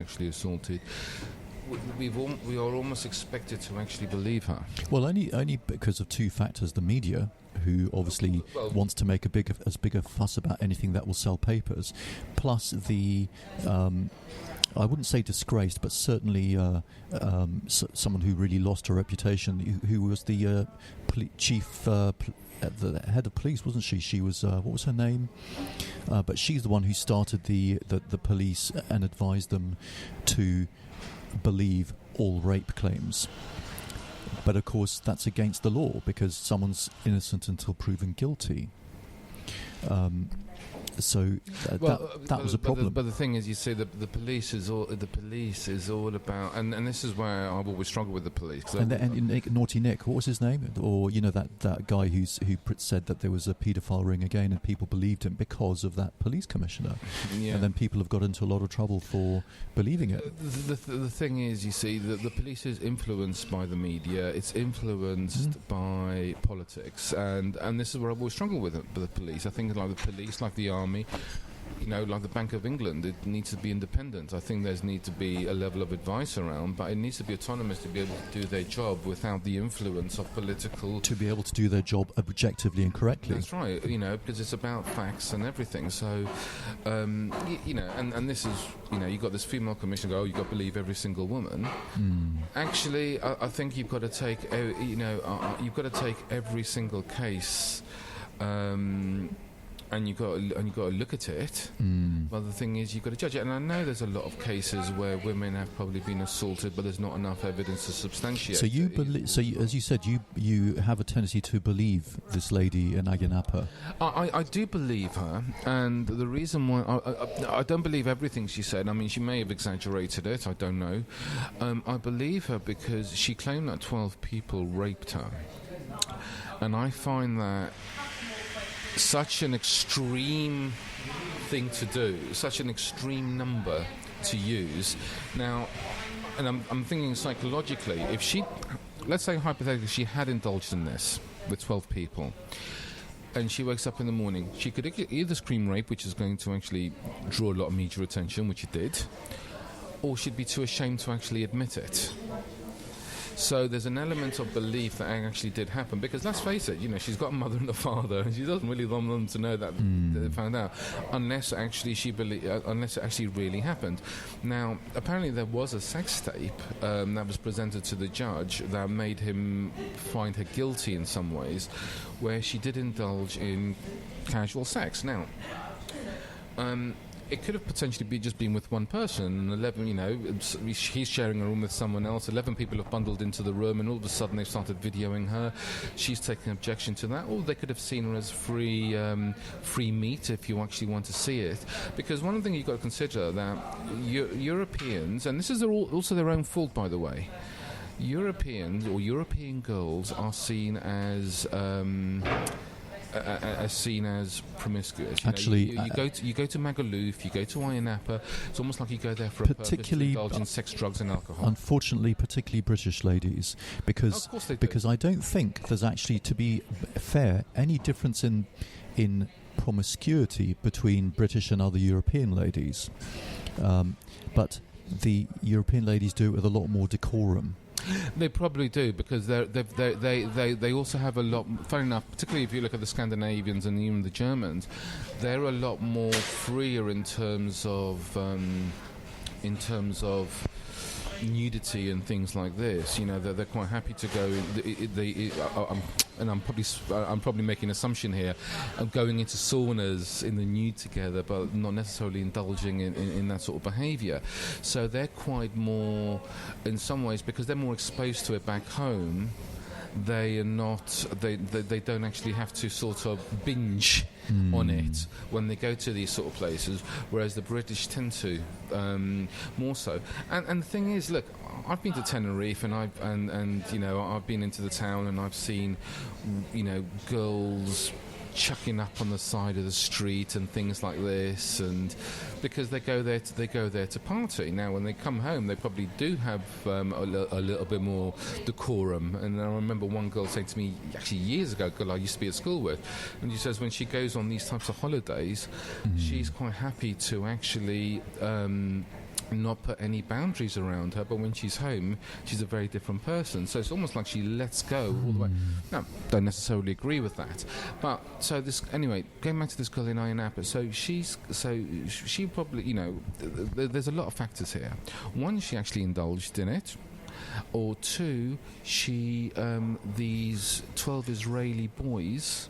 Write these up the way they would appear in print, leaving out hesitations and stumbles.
actually assaulted, we are almost expected to actually believe her. Well, only because of two factors: the media, who obviously wants to make as big a fuss about anything that will sell papers, plus the I wouldn't say disgraced, but certainly someone who really lost her reputation, who was the chief. The head of police, wasn't she? She was what was her name? But she's the one who started the police and advised them to believe all rape claims. But of course, that's against the law because someone's innocent until proven guilty. So that was a problem. But the thing is, you see, the police is all about, and this is where I've always struggled with the police. And Naughty Nick, what was his name? Or that guy who said that there was a paedophile ring again, and people believed him because of that police commissioner. Yeah. And then people have got into a lot of trouble for believing it. The thing is, you see, the police is influenced by the media. It's influenced by politics, and this is where I've always struggled with the police. I think like the police, like the army, like the Bank of England, it needs to be independent. I think there's need to be a level of advice around, but it needs to be autonomous to be able to do their job without the influence of political... To be able to do their job objectively and correctly. That's right, because it's about facts and everything. So, and this is, you've got this female commissioner go, you've got to believe every single woman. Actually, I think you've got to take, you've got to take every single case... and you've got to look at it. But the thing is, you've got to judge it. And I know there's a lot of cases where women have probably been assaulted, but there's not enough evidence to substantiate. So you believe? So as you said, you have a tendency to believe this lady in Ayanapa. I do believe her, and the reason why I don't believe everything she said. I mean, she may have exaggerated it. I don't know. I believe her because she claimed that 12 people raped her, and I find that such an extreme thing to do, such an extreme number to use. Now, and I'm thinking psychologically, if she, let's say hypothetically, she had indulged in this with 12 people, and she wakes up in the morning, she could either scream rape, which is going to actually draw a lot of media attention, which it did, or she'd be too ashamed to actually admit it. So there's an element of belief that actually did happen, because let's face it, she's got a mother and a father, and she doesn't really want them to know that they found out, unless actually unless it actually really happened. Now, apparently there was a sex tape that was presented to the judge that made him find her guilty in some ways, where she did indulge in casual sex. Now, it could have potentially just been with one person, and 11, he's sharing a room with someone else. 11 people have bundled into the room, and all of a sudden they've started videoing her. She's taking objection to that, or they could have seen her as free meat, if you actually want to see it. Because one of the things you've got to consider that Europeans, and this is also their own fault, by the way. Europeans or European girls are seen as promiscuous. Actually, you go to Magaluf, you go to Ayanapa. It's almost like you go there for a purpose to indulge in sex, drugs, and alcohol. Unfortunately, particularly British ladies, because I don't think there's actually, to be fair, any difference in promiscuity between British and other European ladies, but the European ladies do it with a lot more decorum. They probably do, because they also have a lot. Funny enough, particularly if you look at the Scandinavians and even the Germans, they're a lot more freer in terms of nudity and things like this. They're quite happy to go. And I'm probably making an assumption here, of going into saunas in the nude together, but not necessarily indulging in that sort of behaviour. So they're quite more, in some ways, because they're more exposed to it back home. They are not. They don't actually have to sort of binge on it when they go to these sort of places, whereas the British tend to more so. And the thing is, look, I've been to Tenerife, and I've been into the town, and I've seen girls chucking up on the side of the street and things like this, and because they go there to party. Now, when they come home, they probably do have a little bit more decorum. And I remember one girl saying to me, actually years ago, a girl I used to be at school with, and she says when she goes on these types of holidays, she's quite happy to actually not put any boundaries around her, but when she's home, she's a very different person. So it's almost like she lets go all the way. No, don't necessarily agree with that. But so this anyway. Going back to this girl in Ayia Napa. So she probably, you know, there's a lot of factors here. One, she actually indulged in it. Or two, these 12 Israeli boys,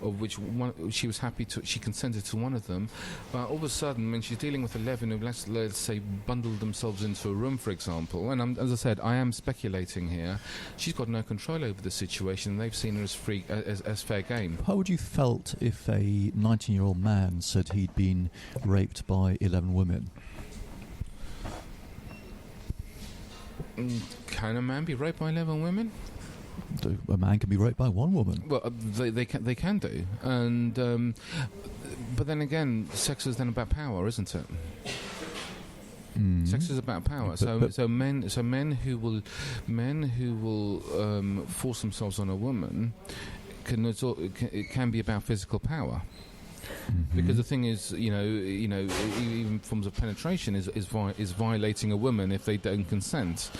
of which one, she was happy to, she consented to one of them, but all of a sudden when she's dealing with 11 who, let's say, bundled themselves into a room, for example, and as I said, I am speculating here, she's got no control over the situation, they've seen her as fair game. How would you felt if a 19-year-old man said he'd been raped by 11 women? Can a man be raped by 11 women? A man can be raped by one woman. Well, they can do, and but then again, sex is then about power, isn't it? Sex is about power. So men who will force themselves on a woman it can be about physical power. Because the thing is, you know, even forms of penetration is violating a woman if they don't consent.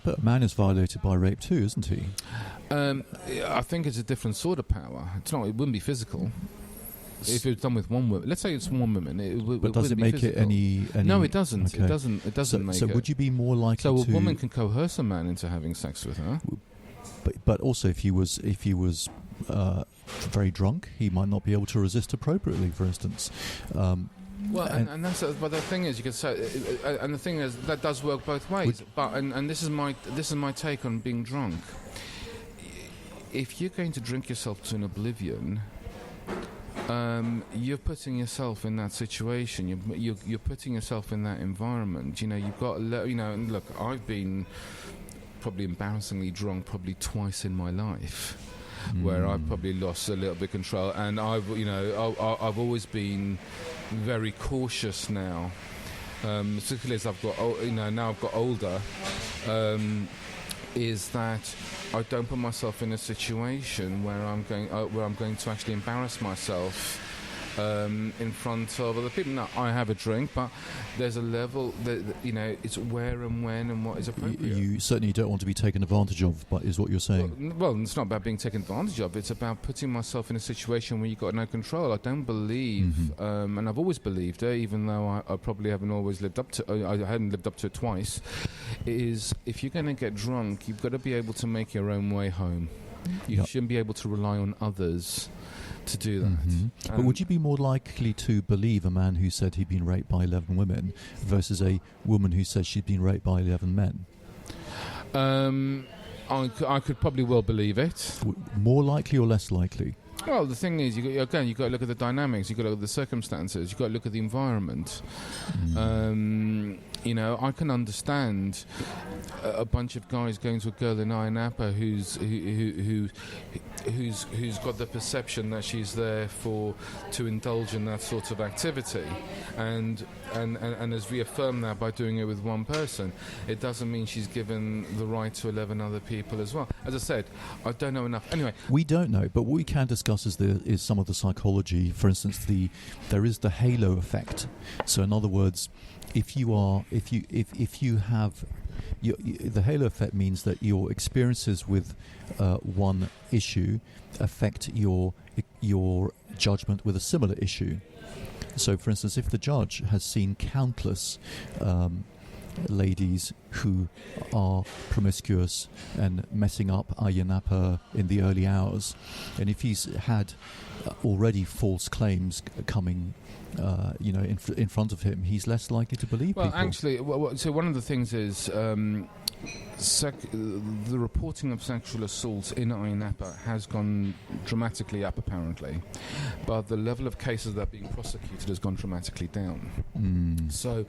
But a man is violated by rape too, isn't he? I think it's a different sort of power. It's not. It wouldn't be physical. If it's done with one woman, let's say it's one woman, but does it make it any? No, it doesn't. Okay. It doesn't make it. So would you be more likely? So a woman can coerce a man into having sex with her. But also, if he was very drunk, he might not be able to resist appropriately, for instance. Well, and that's but the thing is, you can say, and the thing is that does work both ways. But this is my take on being drunk. If you're going to drink yourself to an oblivion, you're putting yourself in that situation. You're putting yourself in that environment. You know, you've got and look, I've been probably embarrassingly drunk probably twice in my life, where I've probably lost a little bit of control, and I've always been very cautious now, particularly as I've got now I've got older, is that I don't put myself in a situation where I'm going to actually embarrass myself in front of other people. Now, I have a drink, but there's a level that, it's where and when and what is appropriate. You certainly don't want to be taken advantage of, but is what you're saying. Well, it's not about being taken advantage of. It's about putting myself in a situation where you've got no control. I don't believe, and I've always believed it, even though I probably haven't always lived up to I hadn't lived up to it twice, is if you're going to get drunk, you've got to be able to make your own way home. You shouldn't be able to rely on others to do that. But would you be more likely to believe a man who said he'd been raped by 11 women versus a woman who says she'd been raped by 11 men? I could probably well believe it. More likely or less likely? Well, the thing is, you've got to look at the dynamics, you've got to look at the circumstances, you've got to look at the environment. I can understand a bunch of guys going to a girl in Ayia Napa who's got the perception that she's there to indulge in that sort of activity, and has reaffirmed that by doing it with one person. It doesn't mean she's given the right to 11 other people as well. As I said, I don't know enough. Anyway, we don't know, but what we can discuss is some of the psychology. For instance, there is the halo effect. So, in other words, if you have the halo effect means that your experiences with one issue affect your judgment with a similar issue. So, for instance, if the judge has seen countless ladies who are promiscuous and messing up Ayia Napa in the early hours, and if he's had already false claims coming in front of him, he's less likely to believe people. Actually, so one of the things is the reporting of sexual assaults in Ayia Napa has gone dramatically up, apparently, but the level of cases that are being prosecuted has gone dramatically down. So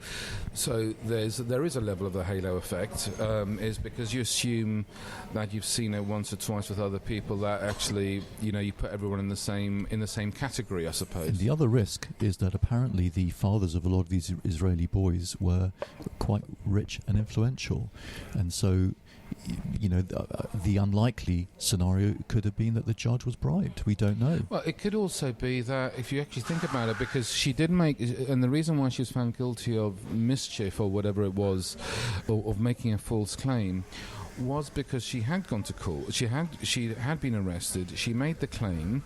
there is a level of the halo effect, is because you assume that you've seen it once or twice with other people, that actually you put everyone in the same category, I suppose. And the other risk is that apparently the fathers of a lot of these Israeli boys were quite rich and influential. And so the unlikely scenario could have been that the judge was bribed. We don't know. Well, it could also be that, if you actually think about it, because she did make, and the reason why she was found guilty of mischief or whatever it was, or of making a false claim, was because she had gone to court. She had been arrested. She made the claim.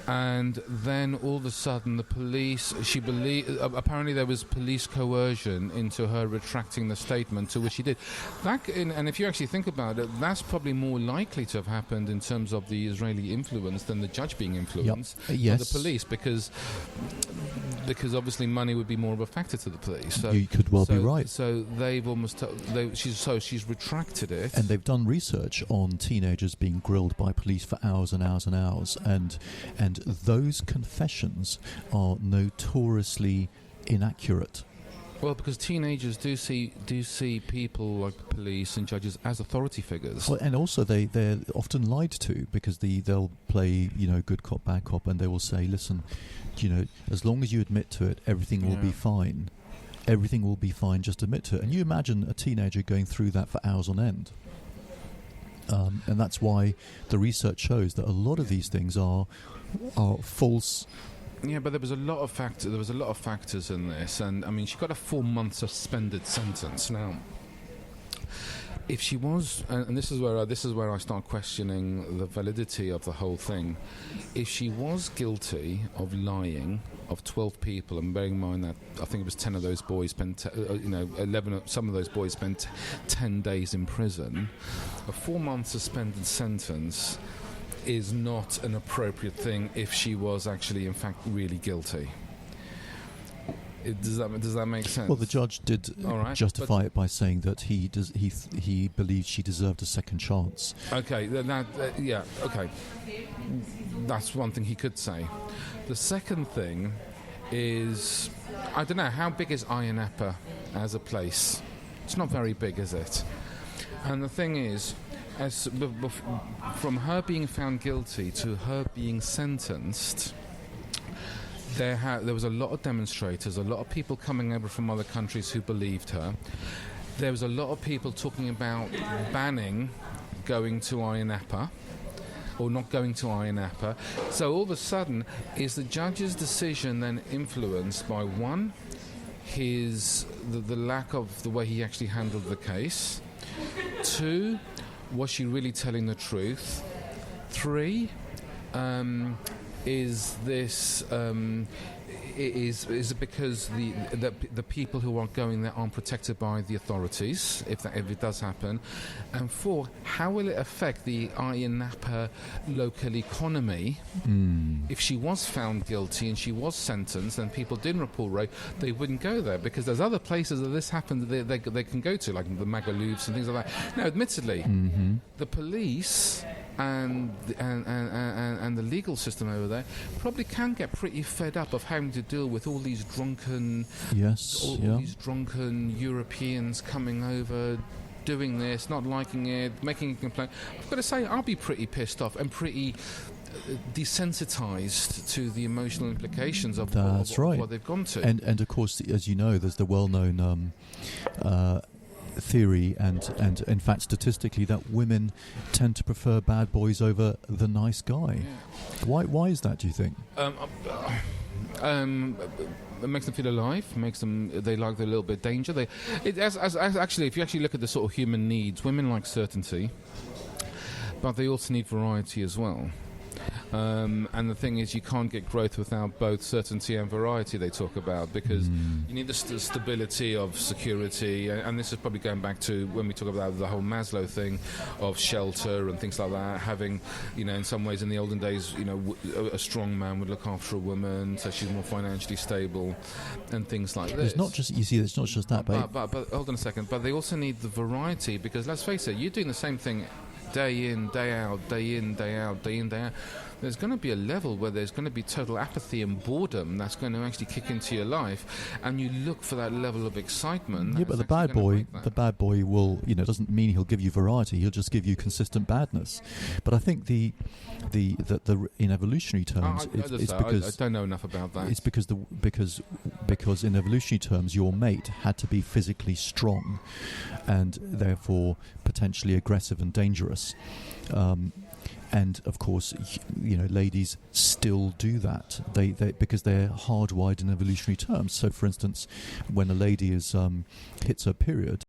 And then all of a sudden the police, apparently there was police coercion into her retracting the statement, to which she did. And if you actually think about it, that's probably more likely to have happened in terms of the Israeli influence than the judge being influenced by the police, because obviously money would be more of a factor to the police. So, you could well be right. So they've almost, she's retracted it. And they've done research on teenagers being grilled by police for hours and hours and hours, and those confessions are notoriously inaccurate. Well, because teenagers do see people like police and judges as authority figures. Well, and also they're often lied to, because they'll play good cop, bad cop, and they will say, listen, as long as you admit to it, everything will be fine. Everything will be fine, just admit to it. And you imagine a teenager going through that for hours on end. And that's why the research shows that a lot of these things are false. Yeah, but there was a lot of factors in this, and I mean, she got a 4-month suspended sentence. Now, if she was, and this is where I start questioning the validity of the whole thing. If she was guilty of lying of 12 people, and bearing in mind that I think it was 10 of those boys spent, 11. Some of those boys spent 10 days in prison. A 4-month suspended sentence is not an appropriate thing if she was actually, in fact, really guilty. Does that make sense? Well, the judge did justify it by saying that he believes she deserved a second chance. Okay, okay. That's one thing he could say. The second thing is, I don't know, how big is Ayia Napa as a place? It's not very big, is it? And the thing is, from her being found guilty to her being sentenced, there was a lot of demonstrators, a lot of people coming over from other countries who believed her. There was a lot of people talking about banning going to Ayia Napa, or not going to Ayia Napa. So all of a sudden, is the judge's decision then influenced by, one, the lack of the way he actually handled the case? 2, was she really telling the truth? 3, is this is it because the people who are going there aren't protected by the authorities, if it does happen? And 4, how will it affect the Ayia Napa local economy? If she was found guilty and she was sentenced and people didn't report rape, they wouldn't go there, because there's other places that this happened that they can go to, like the Magaloufs and things like that. Now, admittedly, the police and the legal system over there probably can get pretty fed up of having to deal with all these drunken these drunken Europeans coming over, doing this, not liking it, making a complaint. I've got to say, I'll be pretty pissed off and pretty desensitized to the emotional implications of what they've gone to. And of course, as you know, there's the well-known theory and in fact statistically that women tend to prefer bad boys over the nice guy. Why is that, do you think? It makes them feel alive, they like a little bit of danger. Actually, if you actually look at the sort of human needs, women like certainty, but they also need variety as well. And the thing is, you can't get growth without both certainty and variety, they talk about, because you need the stability of security, and this is probably going back to when we talk about the whole Maslow thing of shelter and things like that, having, in some ways in the olden days, a strong man would look after a woman so she's more financially stable and things like this. It's not just that, but hold on a second, but they also need the variety, because let's face it, you're doing the same thing day in, day out, day in, day out, day in, day out. there's going to be a level where there's going to be total apathy and boredom that's going to actually kick into your life, and you look for that level of excitement. Yeah, but the bad boy will, doesn't mean he'll give you variety. He'll just give you consistent badness. But I think the in evolutionary terms, it's because I don't know enough about that. It's because in evolutionary terms, your mate had to be physically strong, and therefore potentially aggressive and dangerous. And of course, ladies still do that. They because they're hardwired in evolutionary terms. So, for instance, when a lady hits her period,